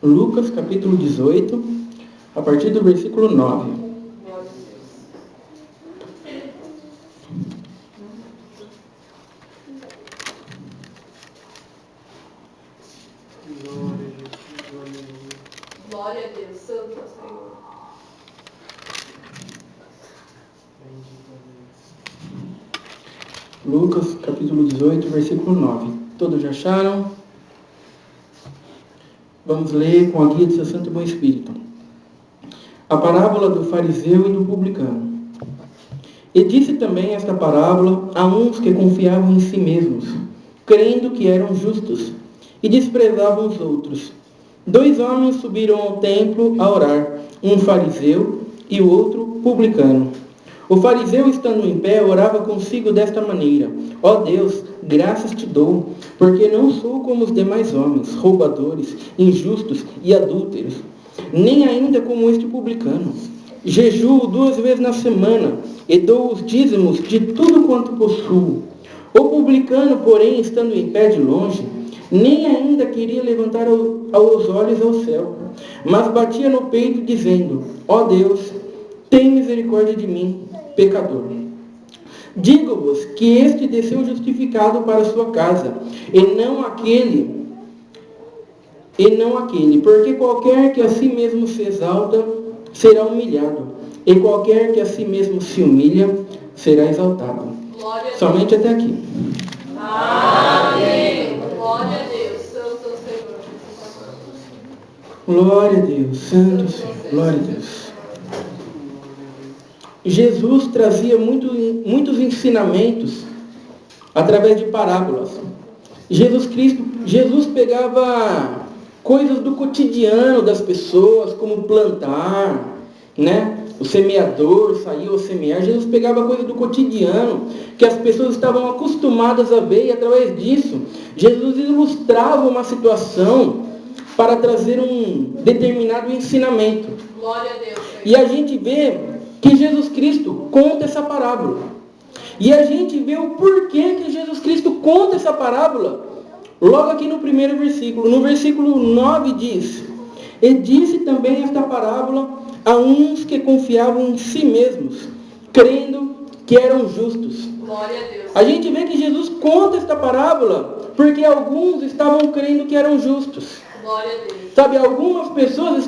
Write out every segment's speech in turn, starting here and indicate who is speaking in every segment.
Speaker 1: Lucas capítulo 18, a partir do versículo 9.
Speaker 2: Glória a Deus, Santo Senhor.
Speaker 1: Lucas capítulo 18, versículo 9. Todos já acharam? Vamos ler com a guia do seu Santo e Bom Espírito. A parábola do fariseu e do publicano. E disse também esta parábola a uns que confiavam em si mesmos, crendo que eram justos, e desprezavam os outros. 2 homens subiram ao templo a orar, um fariseu e o outro publicano. O fariseu, estando em pé, orava consigo desta maneira: Ó Deus, graças te dou, porque não sou como os demais homens, roubadores, injustos e adúlteros, nem ainda como este publicano. Jejuo 2 vezes na semana e dou os dízimos de tudo quanto possuo. O publicano, porém, estando em pé de longe, nem ainda queria levantar os olhos ao céu, mas batia no peito, dizendo: Ó Deus, tem misericórdia de mim, pecador. Digo-vos que este desceu justificado para a sua casa, e não aquele, porque qualquer que a si mesmo se exalta, será humilhado, e qualquer que a si mesmo se humilha, será exaltado. Somente até aqui.
Speaker 2: Amém. Glória a Deus, Santo Senhor.
Speaker 1: Glória a Deus, Santo Senhor. Glória a Deus. Jesus trazia muitos ensinamentos através de parábolas. Jesus pegava coisas do cotidiano das pessoas, como plantar, né? O semeador saiu a semear. Jesus pegava coisas do cotidiano que as pessoas estavam acostumadas a ver, e através disso, Jesus ilustrava uma situação para trazer um determinado ensinamento.
Speaker 2: Glória a Deus.
Speaker 1: E a gente vê que Jesus Cristo conta essa parábola. E a gente vê o porquê que Jesus Cristo conta essa parábola logo aqui no primeiro versículo. No versículo 9 diz: E disse também esta parábola a uns que confiavam em si mesmos, crendo que eram justos.
Speaker 2: Glória a Deus.
Speaker 1: A gente vê que Jesus conta esta parábola porque alguns estavam crendo que eram justos.
Speaker 2: Glória a Deus.
Speaker 1: Sabe, algumas pessoas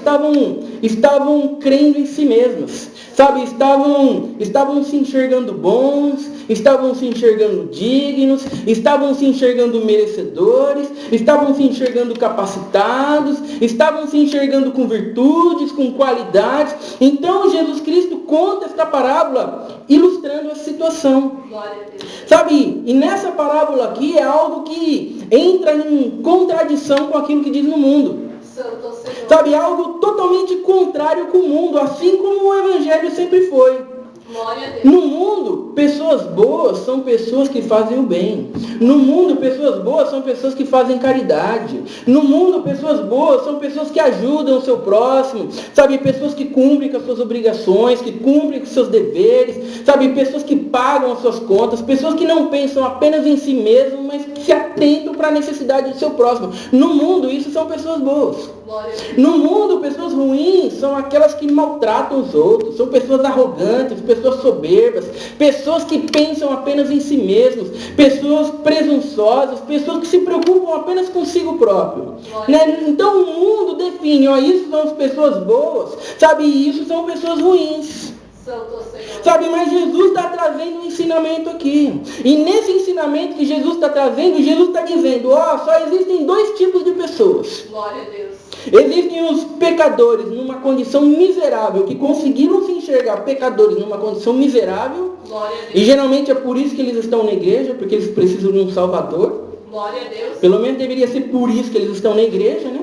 Speaker 1: estavam crendo em si mesmas. Sabe, estavam se enxergando bons, estavam se enxergando dignos, estavam se enxergando merecedores, estavam se enxergando capacitados, estavam se enxergando com virtudes, com qualidades. Então Jesus Cristo conta esta parábola ilustrando essa situação.
Speaker 2: Glória a Deus.
Speaker 1: Sabe, e nessa parábola aqui é algo que entra em contradição com aquilo que diz no mundo.
Speaker 2: Santo Senhor.
Speaker 1: Sabe, algo totalmente contrário com o mundo, assim como o Evangelho sempre foi.
Speaker 2: Glória a Deus.
Speaker 1: No mundo, pessoas boas são pessoas que fazem o bem. No mundo, pessoas boas são pessoas que fazem caridade. No mundo, pessoas boas são pessoas que ajudam o seu próximo. Sabe, pessoas que cumprem com as suas obrigações, que cumprem com os seus deveres. Sabe, pessoas que pagam as suas contas. Pessoas que não pensam apenas em si mesmo, mas que se atentam para a necessidade do seu próximo. No mundo, isso são pessoas boas.
Speaker 2: Glória a Deus.
Speaker 1: No mundo, pessoas ruins são aquelas que maltratam os outros, são pessoas arrogantes, pessoas soberbas, pessoas que pensam apenas em si mesmos, pessoas presunçosas, pessoas que se preocupam apenas consigo próprio. Né? Então o mundo define, ó, isso são as pessoas boas, sabe, e isso são pessoas ruins.
Speaker 2: Santo Senhor.
Speaker 1: Sabe, mas Jesus está trazendo um ensinamento aqui. E nesse ensinamento que Jesus está trazendo, Jesus está dizendo, ó, só existem 2 tipos de pessoas.
Speaker 2: Glória a Deus.
Speaker 1: Existem os pecadores numa condição miserável, que conseguiram se enxergar pecadores numa condição miserável.
Speaker 2: Glória a Deus.
Speaker 1: E geralmente é por isso que eles estão na igreja, porque eles precisam de um Salvador.
Speaker 2: Glória a Deus.
Speaker 1: Pelo menos deveria ser por isso que eles estão na igreja, né?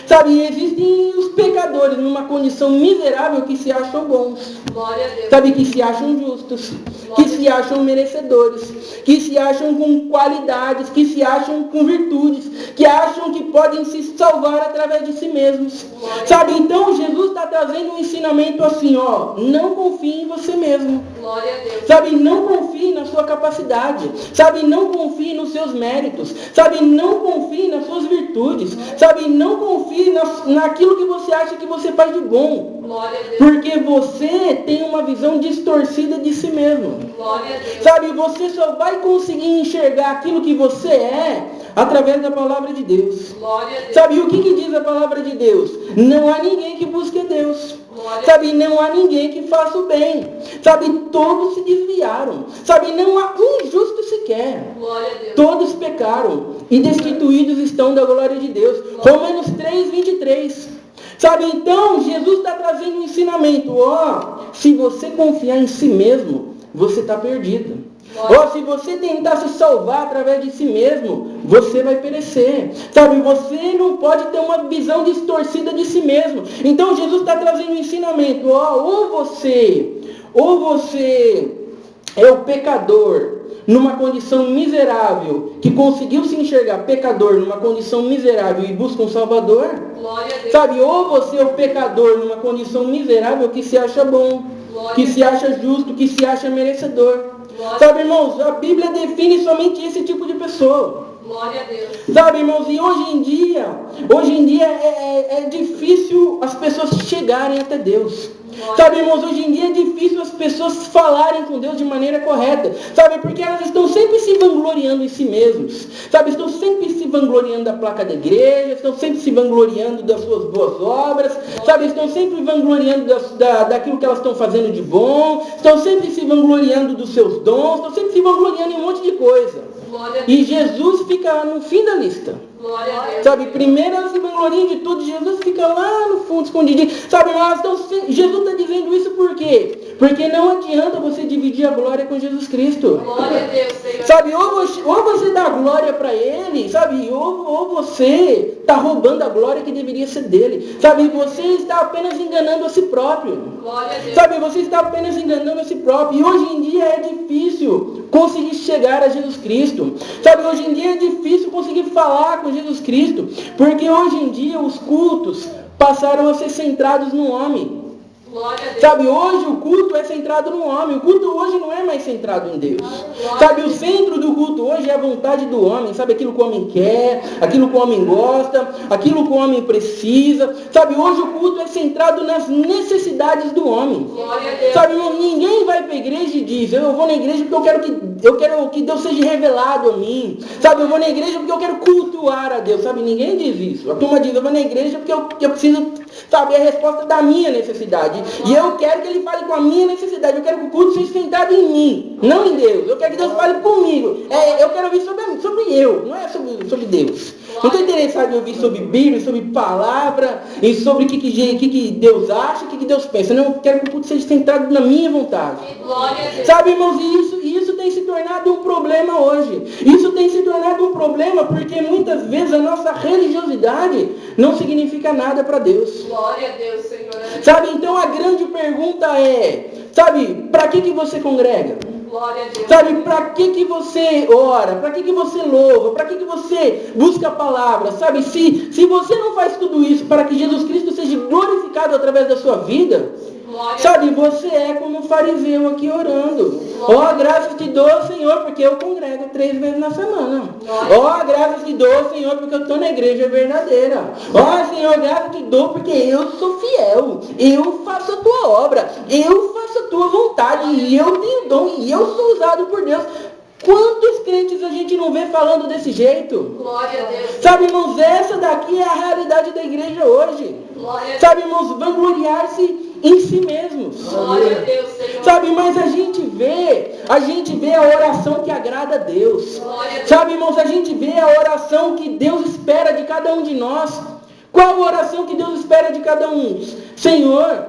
Speaker 1: Sabe, e existem os pecadores numa condição miserável que se acham bons.
Speaker 2: Glória a Deus.
Speaker 1: Sabe, que se acham justos, que se acham merecedores, que se acham com qualidades, que se acham com virtudes, que acham que podem se salvar através de si mesmos. Sabe, então Jesus está trazendo um ensinamento assim, ó, não confie em você mesmo.
Speaker 2: Glória a Deus.
Speaker 1: Sabe, não confie na sua capacidade. Sabe, não confie nos seus méritos. Sabe, não confie nas suas virtudes. Sabe, não confie naquilo que você acha que você faz de bom.
Speaker 2: Glória a Deus.
Speaker 1: Porque você tem uma visão distorcida de si mesmo.
Speaker 2: Glória a Deus.
Speaker 1: Sabe, você só vai conseguir enxergar aquilo que você é através da palavra de Deus.
Speaker 2: Glória a Deus.
Speaker 1: Sabe, o que diz a palavra de Deus? Não há ninguém que busque a Deus. Sabe, não há ninguém que faça o bem. Sabe, todos se desviaram. Sabe, não há um justo sequer.
Speaker 2: Glória a Deus.
Speaker 1: Todos pecaram e destituídos estão da glória de Deus. Romanos 3, 23. Sabe, então, Jesus está trazendo um ensinamento. Ó, se você confiar em si mesmo, você está perdido. Ou se você tentar se salvar através de si mesmo, você vai perecer. Sabe, você não pode ter uma visão distorcida de si mesmo. Então Jesus está trazendo um ensinamento. Ó, ou você é o pecador numa condição miserável, que conseguiu se enxergar pecador numa condição miserável e busca um Salvador.
Speaker 2: Glória a Deus.
Speaker 1: Sabe, ou você é o pecador numa condição miserável que se acha bom, que se acha justo, que se acha merecedor. Sabe, irmãos, a Bíblia define somente esse tipo de pessoa.
Speaker 2: Glória a Deus.
Speaker 1: Sabe, irmãos, e hoje em dia é difícil as pessoas chegarem até Deus. Sabe, irmãos, hoje em dia é difícil as pessoas falarem com Deus de maneira correta. Sabe, porque elas estão sempre se vangloriando em si mesmos. Sabe, estão sempre se vangloriando da placa da igreja, estão sempre se vangloriando das suas boas obras. Sabe, estão sempre vangloriando daquilo que elas estão fazendo de bom. Estão sempre se vangloriando dos seus dons. Estão sempre se vangloriando em um monte de coisa. E Jesus fica no fim da lista.
Speaker 2: Glória a Deus.
Speaker 1: Sabe, primeiro elas se vangloriam de tudo, Jesus fica lá no fundo, escondidinho. Sabe, mas Jesus está dizendo isso por quê? Porque não adianta você dividir a glória com Jesus Cristo.
Speaker 2: Glória a Deus, Senhor.
Speaker 1: Sabe, ou você dá glória para Ele, sabe, ou você está roubando a glória que deveria ser dele. Sabe, você está apenas enganando a si próprio.
Speaker 2: Glória a Deus.
Speaker 1: Sabe, você está apenas enganando a si próprio. E hoje em dia é difícil conseguir chegar a Jesus Cristo. Sabe, hoje em dia é difícil conseguir falar com Jesus Cristo. Porque hoje em dia os cultos passaram a ser centrados no homem.
Speaker 2: Glória a Deus.
Speaker 1: Sabe, hoje o culto é centrado no homem. O culto hoje não é mais centrado em Deus. Sabe, o centro do culto hoje é a vontade do homem. Sabe, aquilo que o homem quer, aquilo que o homem gosta, aquilo que o homem precisa. Sabe, hoje o culto é centrado nas necessidades do homem.
Speaker 2: Glória a Deus.
Speaker 1: Sabe, irmão, ninguém vai para a igreja e diz, eu vou na igreja porque eu quero que Deus seja revelado a mim. Sabe, eu vou na igreja porque eu quero cultuar a Deus. Sabe, ninguém diz isso. A turma diz, eu vou na igreja porque eu preciso saber a resposta da minha necessidade. E eu quero que Ele fale com a minha necessidade. Eu quero que o culto seja centrado em mim, não em Deus. Eu quero que Deus fale comigo. Eu quero ouvir sobre eu, não é sobre Deus. Não estou interessado em ouvir sobre Bíblia, sobre palavra, e sobre o que Deus acha, o que Deus pensa. Não, eu quero que o culto seja centrado na minha vontade.
Speaker 2: Glória a Deus.
Speaker 1: Sabe, irmãos, isso tem se tornado um problema hoje. Isso tem se tornado um problema porque muitas vezes a nossa religiosidade não significa nada para Deus.
Speaker 2: Glória a Deus, Senhor.
Speaker 1: Sabe, então a grande pergunta é, sabe, para que você congrega?
Speaker 2: Glória a Deus.
Speaker 1: Sabe, para que você ora? Para que você louva? Para que você busca a palavra? Sabe, se você não faz tudo isso para que Jesus Cristo seja glorificado através da sua vida, sabe, você é como um fariseu aqui orando. Ó, graças te dou, Senhor, porque eu congrego 3 vezes na semana. Ó, graças te dou, Senhor, porque eu estou na igreja verdadeira. Ó, Senhor, graças te dou, porque eu sou fiel. Eu faço a tua obra. Eu faço a tua vontade. E eu tenho dom. E eu sou usado por Deus. Quantos crentes a gente não vê falando desse jeito?
Speaker 2: Glória a Deus.
Speaker 1: Sabe, irmãos, essa daqui é a realidade da igreja hoje. Sabe, irmãos, vangloriar-se em si mesmos.
Speaker 2: Glória a Deus, Senhor.
Speaker 1: Sabe, mas a gente vê a oração que agrada a Deus.
Speaker 2: Glória a Deus.
Speaker 1: Sabe, irmãos, a gente vê a oração que Deus espera de cada um de nós. Qual a oração que Deus espera de cada um? Senhor,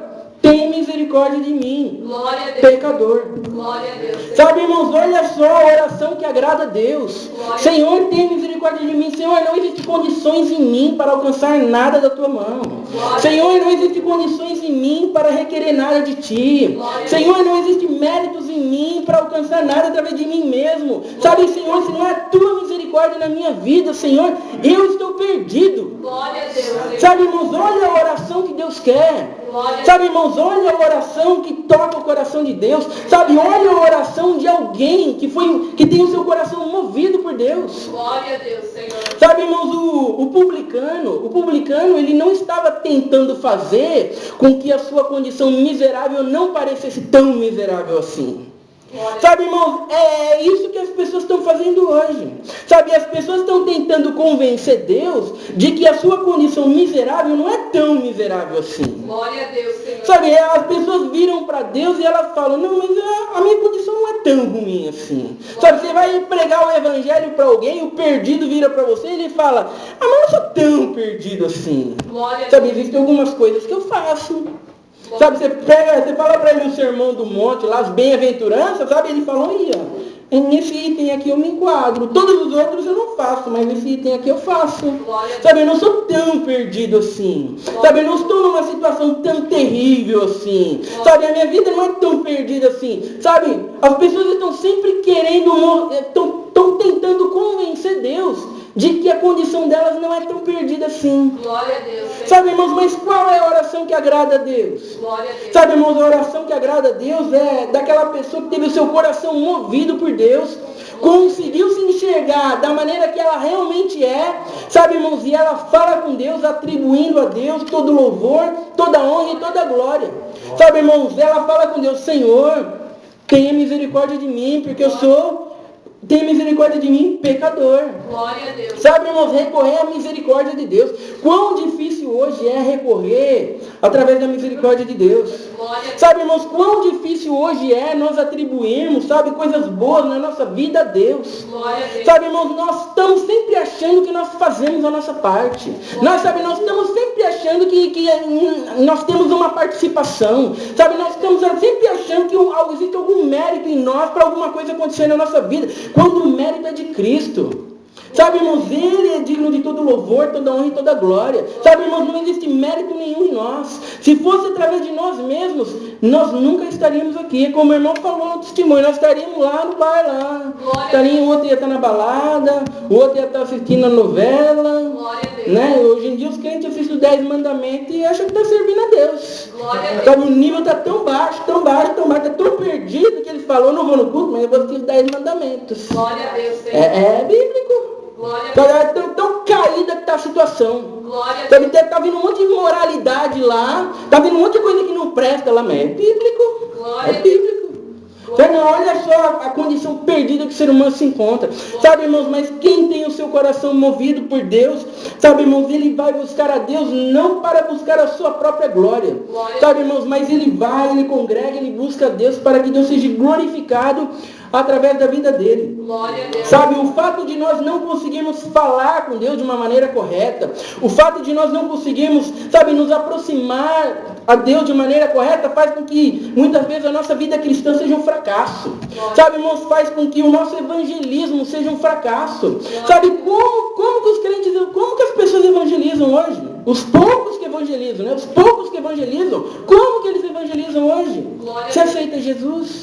Speaker 1: tem misericórdia de mim,
Speaker 2: Glória a Deus.
Speaker 1: pecador.
Speaker 2: Glória a Deus. Senhor.
Speaker 1: Sabe, irmãos, olha só a oração que agrada a Deus.
Speaker 2: Glória.
Speaker 1: Senhor, tem misericórdia de mim. Senhor, não existem condições em mim para alcançar nada da tua mão.
Speaker 2: Glória.
Speaker 1: Senhor, não existem condições em mim para requerer nada de ti.
Speaker 2: Glória.
Speaker 1: Senhor, não existem méritos em mim para alcançar nada através de mim mesmo. Sabe, Senhor, se não é a tua misericórdia na minha vida, Senhor, eu estou perdido.
Speaker 2: Glória a Deus. Senhor.
Speaker 1: Sabe, irmãos, olha a oração que Deus quer.
Speaker 2: Glória.
Speaker 1: Sabe, irmãos, olha a oração que toca o coração de Deus. Sabe, olha a oração de alguém que tem o seu coração movido por Deus.
Speaker 2: Glória a Deus, Senhor.
Speaker 1: Sabe, irmãos, o publicano, ele não estava tentando fazer com que a sua condição miserável não parecesse tão miserável assim.
Speaker 2: Glória.
Speaker 1: Sabe, irmãos, é isso que as pessoas estão fazendo hoje. Sabe, as pessoas estão tentando convencer Deus de que a sua condição miserável não é tão miserável assim.
Speaker 2: Glória a Deus, Senhor.
Speaker 1: Sabe, as pessoas viram para Deus e elas falam, não, mas a minha condição não é tão ruim assim. Sabe, você vai pregar o evangelho para alguém, o perdido vira para você e ele fala, mas eu não sou tão perdido assim.
Speaker 2: Glória a
Speaker 1: Sabe,
Speaker 2: Deus.
Speaker 1: existem algumas coisas que eu faço. Sabe, você fala para ele o sermão do monte, lá as bem-aventuranças, sabe, ele falou, nesse item aqui eu me enquadro, todos os outros eu não faço, mas nesse item aqui eu faço. Sabe, eu não sou tão perdido assim. Sabe, eu não estou numa situação tão terrível assim. Sabe, a minha vida não é tão perdida assim. Sabe, as pessoas estão sempre querendo, estão tentando convencer Deus de que a condição delas não é tão perdida assim.
Speaker 2: Glória a Deus. Senhor.
Speaker 1: Sabe, irmãos, mas qual é a oração que agrada a Deus?
Speaker 2: Glória a Deus.
Speaker 1: Sabe, irmãos, a oração que agrada a Deus é daquela pessoa que teve o seu coração movido por Deus, conseguiu se enxergar da maneira que ela realmente é, sabe, irmãos, e ela fala com Deus, atribuindo a Deus todo louvor, toda honra e toda glória. Sabe, irmãos, ela fala com Deus, Senhor, tenha misericórdia de mim, porque eu sou... Tenha misericórdia de mim, pecador.
Speaker 2: Glória a Deus.
Speaker 1: Sabe, irmãos, recorrer à misericórdia de Deus. Quão difícil hoje é recorrer através da misericórdia de Deus.
Speaker 2: Glória a Deus.
Speaker 1: Sabe, irmãos, quão difícil hoje é nós atribuirmos, sabe, coisas boas na nossa vida a Deus.
Speaker 2: Glória a Deus.
Speaker 1: Sabe, irmãos, nós estamos sempre achando que nós fazemos a nossa parte. Nós estamos sempre achando que nós temos uma participação. Sabe, nós estamos sempre achando que existe algum mérito em nós para alguma coisa acontecer na nossa vida. Quando o mérito é de Cristo. Sabe, irmãos, Ele é digno de todo louvor, toda honra e toda glória. Sabe, irmãos, não existe mérito nenhum em nós. Se fosse através de nós mesmos, nós nunca estaríamos aqui. Como o irmão falou no testemunho, nós estaríamos lá no bar lá. O outro ia estar na balada, o outro ia estar assistindo a novela.
Speaker 2: Glória a Deus.
Speaker 1: Né? Hoje em dia os crentes assistem os 10 mandamentos e acham que está servindo a Deus.
Speaker 2: Glória a Deus.
Speaker 1: Sabe, o nível está tão baixo, está tão perdido que ele falou, não vou no culto, mas eu vou assistir os 10 mandamentos.
Speaker 2: Glória a Deus, Senhor.
Speaker 1: É bíblico.
Speaker 2: Glória a Deus.
Speaker 1: Tão caída que está a situação.
Speaker 2: Glória a
Speaker 1: Sabe,
Speaker 2: Deus.
Speaker 1: tá vindo um monte de imoralidade lá, tá vindo um monte de coisa que não presta lá, mas é bíblico.
Speaker 2: Glória
Speaker 1: É
Speaker 2: a Deus.
Speaker 1: bíblico. Sabe, olha só a condição perdida que o ser humano se encontra. Sabe, irmãos, mas quem tem o seu coração movido por Deus, sabe, irmãos, ele vai buscar a Deus não para buscar a sua própria glória. Sabe, irmãos, mas ele congrega, ele busca a Deus para que Deus seja glorificado através da vida dele.
Speaker 2: Glória a Deus.
Speaker 1: Sabe, o fato de nós não conseguirmos falar com Deus de uma maneira correta, o fato de nós não conseguirmos, sabe, nos aproximar a Deus de maneira correta, faz com que muitas vezes a nossa vida cristã seja um fracasso. Sabe, irmãos, faz com que o nosso evangelismo seja um fracasso. Sabe, como que os crentes, como que as pessoas evangelizam hoje? Os poucos que evangelizam, né? Os poucos que evangelizam, como que eles evangelizam hoje? Você aceita Jesus?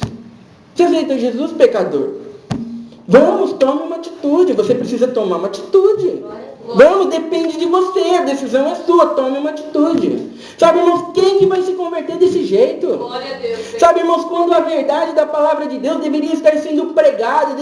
Speaker 1: Você aceita Jesus, pecador? Vamos, tome uma atitude. Você precisa tomar uma atitude. Vamos, depende de você. A decisão é sua. Tome uma atitude. Sabe, irmãos, quem que vai se converter desse jeito?
Speaker 2: Glória a Deus.
Speaker 1: Sabe, irmãos, quando a verdade da palavra de Deus deveria estar sendo pregada,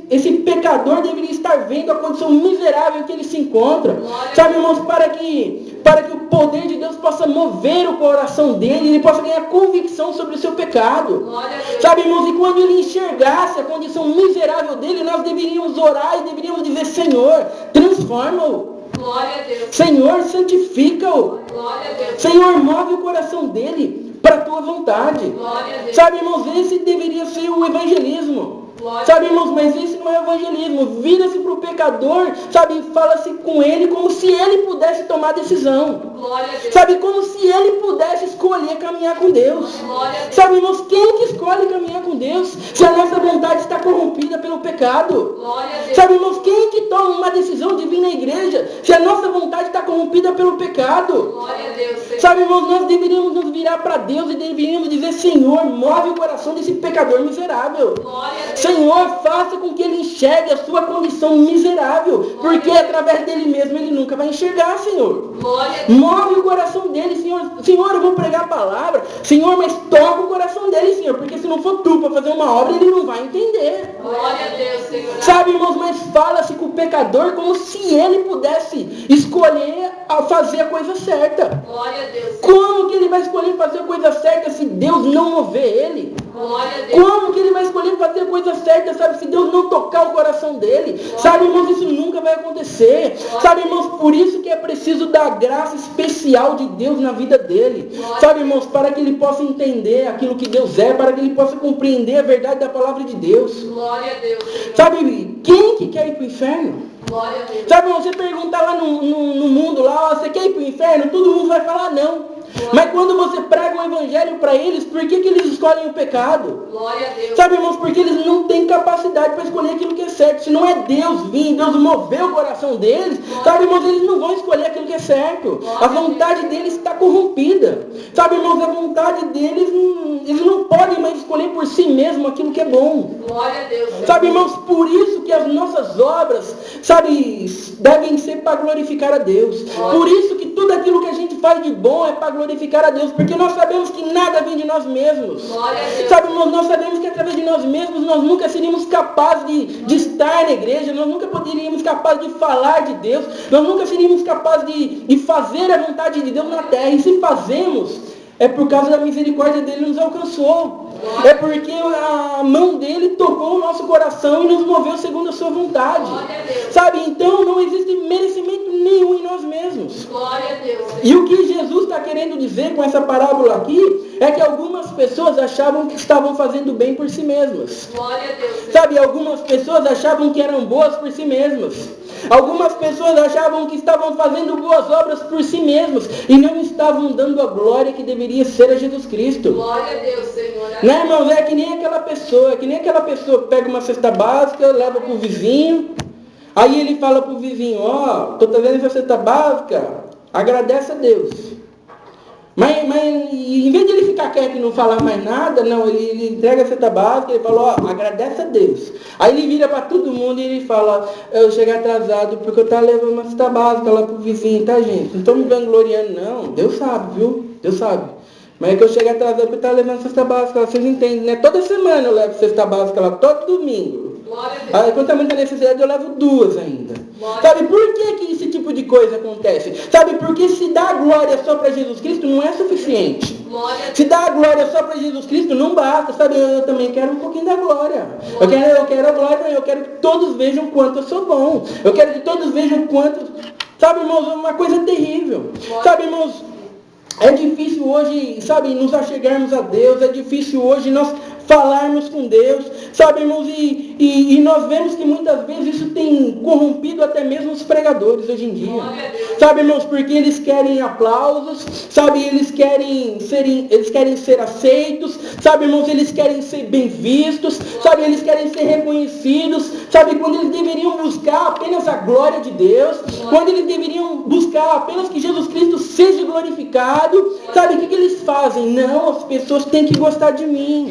Speaker 1: esse pecador deveria estar vendo a condição miserável que ele se encontra. Sabe, irmãos, para que o poder de Deus possa mover o coração dele, ele possa ganhar convicção sobre o seu pecado.
Speaker 2: Glória a Deus.
Speaker 1: Sabe, irmãos, e quando ele enxergasse a condição miserável dele, nós deveríamos orar e deveríamos dizer, Senhor, transforma-o.
Speaker 2: Glória a Deus.
Speaker 1: Senhor, santifica-o.
Speaker 2: Glória a Deus.
Speaker 1: Senhor, move o coração dele para a tua vontade.
Speaker 2: Glória a Deus.
Speaker 1: Sabe, irmãos, esse deveria ser o evangelismo. Sabe, irmãos, mas esse não é evangelismo. Vira-se para o pecador, sabe, fala-se com ele como se ele pudesse tomar decisão. Sabe, como se ele pudesse escolher caminhar com Deus. Sabe, irmãos, quem que escolhe caminhar com Deus se a nossa vontade está corrompida pelo pecado? Sabe, irmãos, quem que toma uma decisão de vir na igreja se a nossa vontade está corrompida pelo pecado? Sabe, irmãos, nós deveríamos nos virar para Deus e deveríamos dizer: Senhor, move o coração desse pecador miserável. Senhor, faça com que ele enxergue a sua condição miserável, porque através dele mesmo ele nunca vai enxergar, Senhor. Move o coração dele, Senhor. Senhor, eu vou pregar a palavra. Senhor, mas toca o coração dele, Senhor, porque se não for tu para fazer uma obra, ele não vai entender. Sabe, irmãos, mas fala-se com o pecador como se ele pudesse escolher a fazer a coisa certa. Como que ele vai escolher fazer a coisa certa se Deus não mover ele? Como que ele vai escolher fazer a coisa certa, sabe, se Deus não tocar o coração dele? Sabe, irmãos, isso nunca vai acontecer. Sabe, irmãos, por isso que é preciso da graça especial de Deus na vida dele. Sabe, irmãos, para que ele possa entender aquilo que Deus é, para que ele possa compreender a verdade da palavra de Deus. Sabe, quem que quer ir para o inferno? Sabe, você perguntar lá no mundo, lá, você quer ir para o inferno? Todo mundo vai falar não. Mas quando você prega o evangelho para eles, por que eles escolhem o pecado? Sabe, irmãos, porque eles não têm capacidade para escolher aquilo que é certo. Se não é Deus vir, Deus mover o coração deles, sabe, irmãos, eles não vão escolher aquilo que é certo. A vontade deles está corrompida. Sabe, irmãos, a vontade deles, eles não podem mais escolher por si mesmo aquilo que é bom. Sabe, irmãos, por isso que as nossas obras, sabe, devem ser para glorificar a Deus. Por isso que tudo aquilo que a gente faz de bom é para glorificar a Deus, porque nós sabemos que nada vem de nós mesmos. Sabe, irmãos, nós sabemos que através de nós mesmos nós nunca seríamos capazes de estar na igreja, nós nunca poderíamos capazes de falar de Deus, nós nunca seríamos capazes de fazer a vontade de Deus na terra. E se fazemos, é por causa da misericórdia dele nos alcançou. É porque a mão dele tocou o nosso coração e nos moveu segundo a sua vontade. Sabe, então não existe merecimento nenhum em nós mesmos. E o que Jesus está querendo dizer com essa parábola aqui é que algumas pessoas achavam que estavam fazendo bem por si mesmas. Sabe, algumas pessoas achavam que eram boas por si mesmas. Algumas pessoas achavam que estavam fazendo boas obras por si mesmos e não estavam dando a glória que deveria ser a Jesus Cristo.
Speaker 2: Glória a Deus, Senhor.
Speaker 1: Né, irmãos? É que nem aquela pessoa que pega uma cesta básica, leva para o vizinho, aí ele fala para o vizinho: ó, estou trazendo essa cesta básica, agradece a Deus. Mas em vez de ele ficar quieto e não falar mais nada, não, ele entrega a cesta básica, ele fala: ó, agradece a Deus. Aí ele vira para todo mundo e ele fala: eu cheguei atrasado porque eu estava levando uma cesta básica lá para o vizinho, tá, gente? Não estou me vangloriando, não. Deus sabe, viu? Deus sabe. Mas é que eu cheguei atrasado porque eu estava levando cesta básica lá, vocês entendem, né? Toda semana eu levo cesta básica lá, todo domingo. Aí quando tem muita necessidade eu levo 2 ainda. Sabe por que esse tipo de coisa acontece? Sabe, porque se dá a glória só para Jesus Cristo não é suficiente. Se dá a glória só para Jesus Cristo não basta. Sabe, eu também quero um pouquinho da glória. Eu quero a glória, eu quero que todos vejam quanto eu sou bom. Eu quero que todos vejam quanto... Sabe, irmãos, é uma coisa terrível. Sabe, irmãos, é difícil hoje, sabe, nos achegarmos a Deus, é difícil hoje nós falarmos com Deus, sabe, irmãos, e nós vemos que muitas vezes isso tem corrompido até mesmo os pregadores hoje em dia. Sabe, irmãos, porque eles querem aplausos, sabe, eles querem ser aceitos, sabe, irmãos, eles querem ser bem vistos, sabe, eles querem ser reconhecidos, sabe, quando eles deveriam buscar apenas a glória de Deus, quando eles deveriam buscar apenas que Jesus Cristo seja glorificado, sabe, o que eles fazem? Não, as pessoas têm que gostar de mim.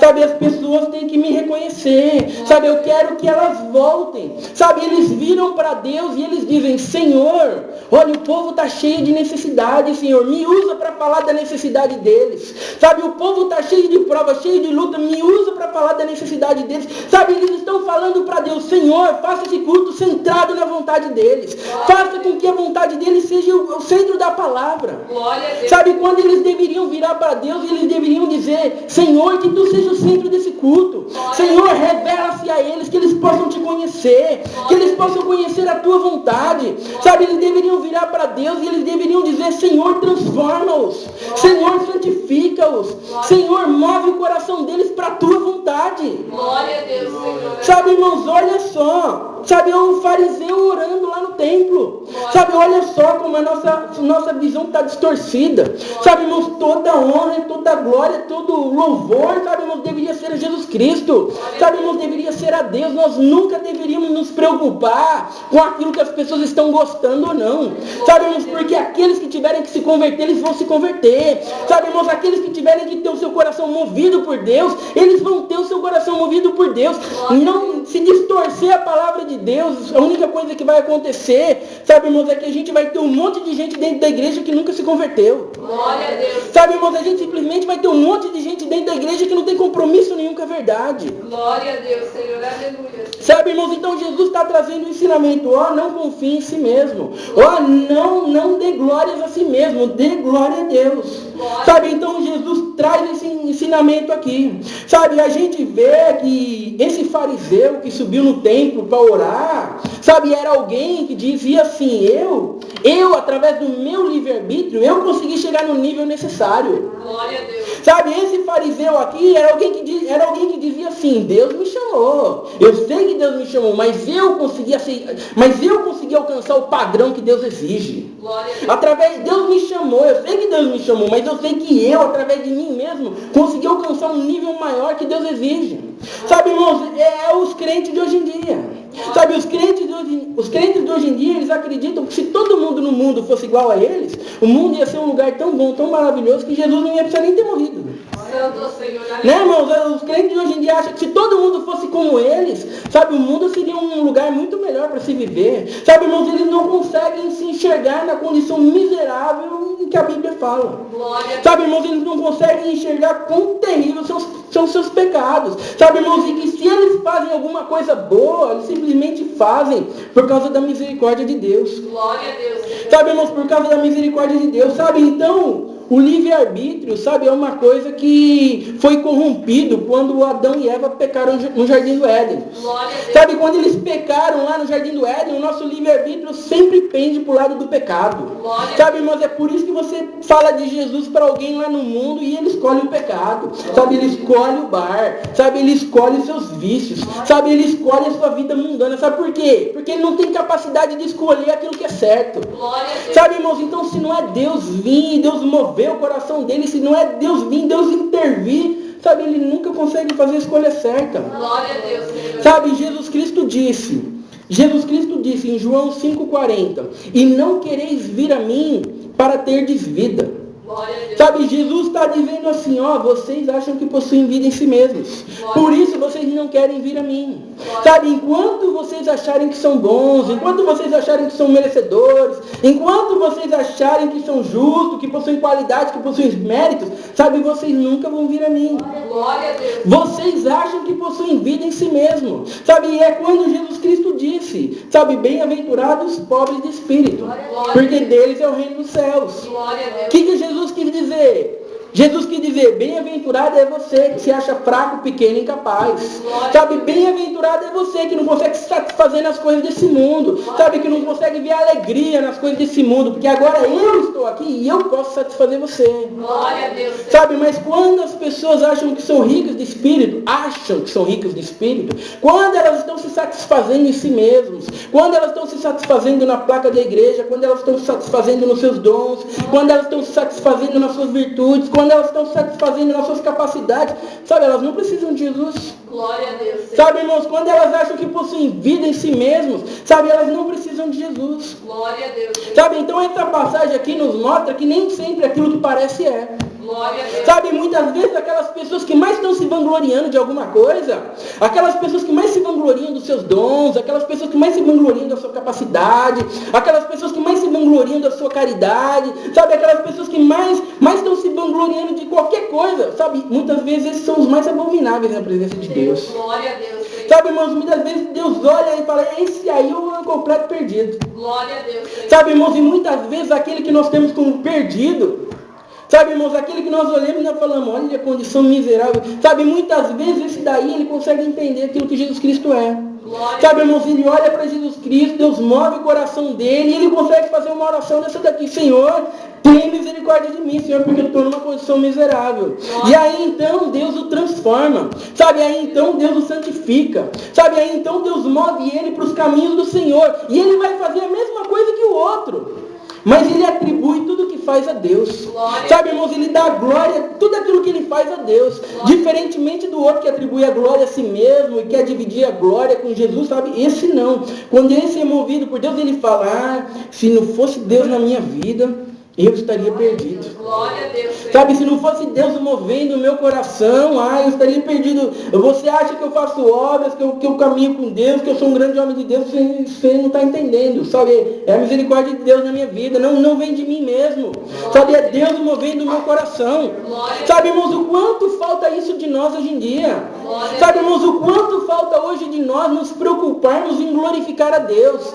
Speaker 1: Sabe, as pessoas têm que me reconhecer. Sabe, eu quero que elas voltem. Sabe, eles viram para Deus e eles dizem: Senhor, olha, o povo está cheio de necessidade, Senhor, me usa para falar da necessidade deles. Sabe, o povo está cheio de prova, cheio de luta, me usa para falar da necessidade deles. Sabe, eles estão falando para Deus: Senhor, faça esse culto centrado na vontade deles. Faça com que a vontade deles seja o centro da palavra. Sabe, quando eles deveriam virar para Deus, eles deveriam dizer: Senhor, que tu seja o centro desse culto. Senhor, revela-se a eles, que eles possam te conhecer, que eles possam conhecer a tua vontade. Sabe, eles deveriam virar para Deus e eles deveriam dizer: Senhor, transforma-os. Senhor, santifica-os. Senhor, move o coração deles para a tua vontade. verdade.
Speaker 2: Glória a Deus, Senhor.
Speaker 1: Sabe, irmãos, olha só. Sabe, é um fariseu orando lá no templo. Sabe, olha só como a nossa visão está distorcida. Sabe, irmãos, toda honra, toda glória, todo louvor, sabe, irmãos, deveria ser a Jesus Cristo. Sabe, irmãos, deveria ser a Deus. Nós nunca deveríamos nos preocupar com aquilo que as pessoas estão gostando ou não. Sabe, irmãos, porque aqueles que tiverem que se converter, eles vão se converter. Sabe, irmãos, aqueles que tiverem que ter o seu coração movido por Deus, eles vão ter o seu coração movido por Deus. Não se distorcer a palavra de Deus, a única coisa que vai acontecer, sabe, irmãos, é que a gente vai ter um monte de gente dentro da igreja que nunca se converteu.
Speaker 2: Glória a Deus.
Speaker 1: Sabe, irmãos, a gente simplesmente vai ter um monte de gente dentro da igreja que não tem compromisso nenhum com a verdade.
Speaker 2: Glória a Deus, Senhor. Aleluia.
Speaker 1: Sabe, irmãos, então Jesus está trazendo um ensinamento. Não confie em si mesmo. Não dê glórias a si mesmo. Dê glória a Deus. Sabe, então Jesus traz esse ensinamento aqui. Sabe, a gente vê que esse fariseu que subiu no templo para orar, sabe, era alguém que dizia assim, eu através do meu livre-arbítrio, eu consegui chegar no nível necessário.
Speaker 2: Glória a Deus.
Speaker 1: Sabe, esse fariseu aqui era alguém que dizia assim, Deus me chamou. Eu sei que Deus me chamou, mas eu consegui alcançar o padrão que Deus exige.
Speaker 2: Glória a Deus.
Speaker 1: Através de Deus me chamou, eu sei que Deus me chamou, mas eu sei que eu, através de mim mesmo, consegui alcançar um nível maior que Deus exige. Sabe, irmãos, os crentes de hoje em dia. Sabe, os crentes de hoje em dia, eles acreditam que se todo mundo no mundo fosse igual a eles, o mundo ia ser um lugar tão bom, tão maravilhoso, que Jesus não ia precisar nem ter morrido.
Speaker 2: Santo Senhor.
Speaker 1: Né, irmãos? Os crentes de hoje em dia acham que se todo mundo fosse como eles, sabe, o mundo seria um lugar muito melhor para se viver. Sabe, irmãos, eles não conseguem se enxergar na condição miserável que a Bíblia fala.
Speaker 2: Glória.
Speaker 1: Sabe, irmãos, eles não conseguem enxergar quão terríveis são seus pecados. Sabe, irmãos, e que se eles fazem alguma coisa boa, eles simplesmente fazem por causa da misericórdia de Deus.
Speaker 2: Glória a Deus, Senhor.
Speaker 1: Sabe, irmãos, por causa da misericórdia de Deus. Sabe, então, o livre-arbítrio, sabe, é uma coisa que foi corrompido quando Adão e Eva pecaram no Jardim do Éden.
Speaker 2: Glória a Deus.
Speaker 1: Sabe, quando eles pecaram lá no Jardim do Éden, o nosso livre-arbítrio sempre pende para o lado do pecado.
Speaker 2: Glória.
Speaker 1: Sabe, irmãos, é por isso que você fala de Jesus para alguém lá no mundo e ele escolhe o pecado. Sabe, ele escolhe o bar. Sabe, ele escolhe os seus vícios. Sabe, ele escolhe a sua vida mundana. Sabe por quê? Porque ele não tem capacidade de escolher aquilo que é certo.
Speaker 2: Glória a Deus.
Speaker 1: Sabe, irmãos, então se não é Deus vir, Deus mover o coração dele, se não é Deus vir, Deus intervir, sabe, ele nunca consegue fazer a escolha certa.
Speaker 2: Glória a Deus, Senhor.
Speaker 1: Sabe, Jesus Cristo disse em João 5,40, e não quereis vir a mim para terdes vida.
Speaker 2: Glória a Deus.
Speaker 1: Sabe, Jesus está dizendo assim, vocês acham que possuem vida em si mesmos. Por isso vocês não querem vir a mim. Sabe, enquanto vocês acharem que são bons, enquanto vocês acharem que são merecedores, enquanto vocês acharem que são justos, que possuem qualidades, que possuem méritos, sabe, vocês nunca vão vir a mim.
Speaker 2: Glória a Deus.
Speaker 1: Vocês acham que possuem vida em si mesmos. Sabe, e é quando Jesus Cristo disse, sabe, bem-aventurados os pobres de espírito, porque deles é o reino dos céus.
Speaker 2: Glória a Deus.
Speaker 1: O que Jesus quis dizer? Jesus quis dizer, bem-aventurado é você que se acha fraco, pequeno e incapaz. Sabe, bem-aventurado é você que não consegue se satisfazer nas coisas desse mundo. Sabe, que não consegue ver alegria nas coisas desse mundo. Porque agora eu estou aqui e eu posso satisfazer você.
Speaker 2: Glória a Deus.
Speaker 1: Sabe, mas quando as pessoas acham que são ricas de espírito, quando elas estão se satisfazendo em si mesmos, quando elas estão se satisfazendo na placa da igreja, quando elas estão se satisfazendo nos seus dons, quando elas estão se satisfazendo nas suas virtudes, quando elas estão se satisfazendo nas suas capacidades, sabe, elas não precisam de Jesus.
Speaker 2: Glória a Deus.
Speaker 1: Sabe, irmãos, quando elas acham que possuem vida em si mesmos, sabe, elas não precisam de Jesus.
Speaker 2: Glória a Deus.
Speaker 1: Sabe, então essa passagem aqui nos mostra que nem sempre aquilo que parece é.
Speaker 2: Glória a Deus.
Speaker 1: Sabe, muitas vezes aquelas pessoas que mais estão se vangloriando de alguma coisa, aquelas pessoas que mais se vangloriam dos seus dons, aquelas pessoas que mais se vangloriam da sua capacidade, aquelas pessoas que mais se vangloriam da sua caridade, sabe, aquelas pessoas que mais estão se vangloriando de qualquer coisa, sabe, muitas vezes esses são os mais abomináveis na presença de Deus.
Speaker 2: Glória a Deus.
Speaker 1: Sabe, irmãos, muitas vezes Deus olha e fala, esse aí é o completo perdido.
Speaker 2: Glória a Deus.
Speaker 1: Sabe, irmãos, e muitas vezes aquele que nós temos como perdido, sabe, irmãos, aquele que nós olhamos e nós falamos, olha a condição miserável. Sabe, muitas vezes esse daí, ele consegue entender aquilo que Jesus Cristo é.
Speaker 2: Glória.
Speaker 1: Sabe, irmãos, ele olha para Jesus Cristo, Deus move o coração dele e ele consegue fazer uma oração dessa daqui. Senhor, Tenha misericórdia de mim, Senhor, porque eu estou numa condição miserável. E aí então Deus o transforma. Sabe, aí então Deus o santifica. Sabe, aí então Deus move ele para os caminhos do Senhor. E ele vai fazer a mesma coisa que o outro. Mas ele atribui tudo o que faz a Deus. Sabe, irmãos, ele dá glória, tudo aquilo que ele faz a Deus. Diferentemente do outro que atribui a glória a si mesmo e quer dividir a glória com Jesus, sabe? Esse não. Quando esse é movido por Deus, ele fala, se não fosse Deus na minha vida, eu estaria perdido.
Speaker 2: Glória a Deus.
Speaker 1: Sabe, se não fosse Deus movendo o meu coração, eu estaria perdido. Você acha que eu faço obras, que eu caminho com Deus, que eu sou um grande homem de Deus, você não está entendendo. Sabe, é a misericórdia de Deus na minha vida, não vem de mim mesmo. Sabe, é Deus movendo o meu coração. Sabe, irmãos, o quanto falta isso de nós hoje em dia. Sabe, irmãos, o quanto falta hoje de nós nos preocuparmos em glorificar a Deus.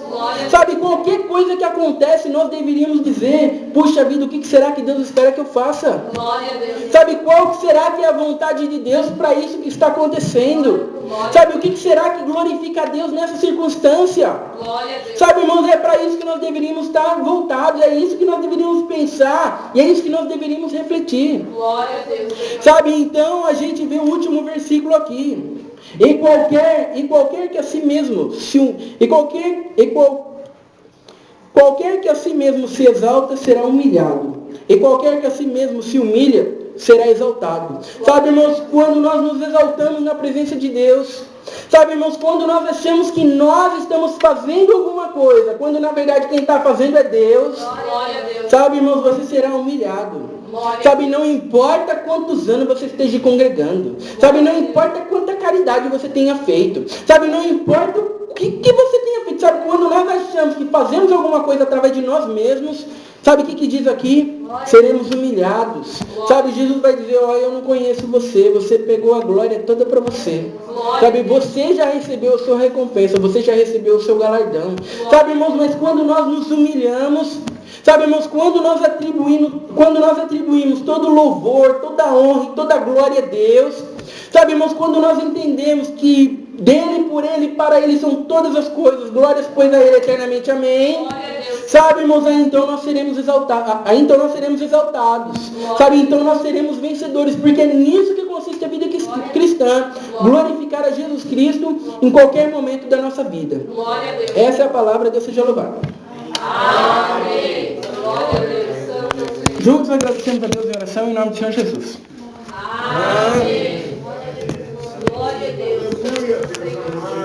Speaker 1: Sabe, qualquer coisa que acontece, nós deveríamos dizer, puxa vida, o que será que Deus espera que eu faça?
Speaker 2: Glória a Deus.
Speaker 1: Sabe, qual será que é a vontade de Deus para isso que está acontecendo? Sabe, o que será que glorifica a Deus nessa circunstância?
Speaker 2: Glória a Deus.
Speaker 1: Sabe, irmãos, é para isso que nós deveríamos estar voltados, é isso que nós deveríamos pensar, e é isso que nós deveríamos refletir.
Speaker 2: Glória a Deus.
Speaker 1: Sabe, então a gente vê o último versículo aqui. E qualquer que a si mesmo, qualquer que a si mesmo se exalta, será humilhado. E qualquer que a si mesmo se humilha, será exaltado. Sabe, irmãos, quando nós nos exaltamos na presença de Deus, sabe, irmãos, quando nós achamos que nós estamos fazendo alguma coisa, quando na verdade quem está fazendo é Deus,
Speaker 2: Glória a Deus.
Speaker 1: sabe, irmãos, você será humilhado. Sabe, não importa quantos anos você esteja congregando. Sabe, não importa quanta caridade você tenha feito. Sabe, não importa o que você tenha feito. Sabe, quando nós achamos que fazemos alguma coisa através de nós mesmos, sabe o que diz aqui? Seremos humilhados. Sabe, Jesus vai dizer, eu não conheço você. Você pegou a glória toda para você. Sabe, você já recebeu a sua recompensa. Você já recebeu o seu galardão. Sabe, irmãos, mas quando nós nos humilhamos, sabe, irmãos, quando nós atribuímos todo louvor, toda honra e toda glória a Deus, sabe, irmãos, quando nós entendemos que dele, por ele, para ele são todas as coisas, glórias pois a ele eternamente, amém. Sabe, irmãos, aí então nós seremos exaltados. Sabe, então nós seremos vencedores, porque é nisso que consiste a vida cristã, glorificar a Jesus Cristo em qualquer momento da nossa vida. Essa é a palavra, Deus seja louvado.
Speaker 2: Amém. Glória a Deus.
Speaker 1: Juntos agradecemos a Deus em oração em nome do Senhor Jesus.
Speaker 2: Amém. Glória a Deus.